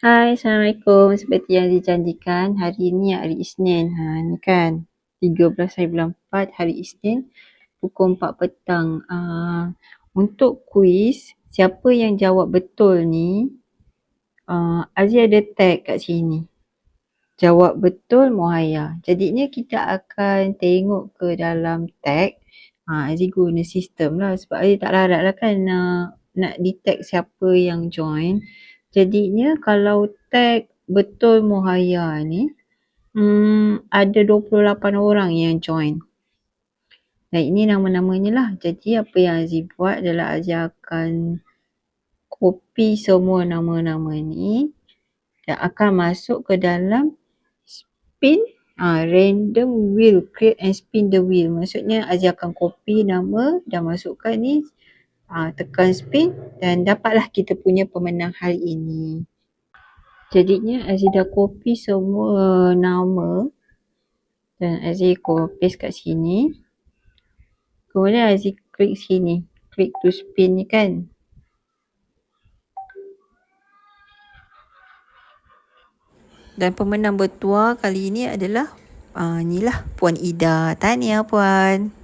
Hai, Assalamualaikum. Seperti yang dijanjikan, hari ni hari Isnin. Ni kan 13 hari bulan 4 hari Isnin pukul 4 petang. Untuk kuis, siapa yang jawab betul ni, Aziz ada tag kat sini. Jawab betul muhayya. Jadinya kita akan tengok ke dalam tag. Aziz guna sistem lah sebab Aziz tak larat lah kan nak detect siapa yang join. Jadinya kalau tag betul muhayya ni, ada 28 orang yang join. Dan ini nama-namanya lah. Jadi apa yang Aziz buat adalah Aziz akan copy semua nama-nama ni dan akan masuk ke dalam spin random wheel, create and spin the wheel. Maksudnya Aziz akan copy nama dan masukkan ni, tekan spin dan dapatlah kita punya pemenang hari ini. Jadinya Aziz dah copy semua nama dan Aziz paste kat sini. Kemudian Aziz klik sini, klik to spin ni kan. Dan pemenang bertuah kali ini adalah ni lah Puan Ida. Tahniah Puan.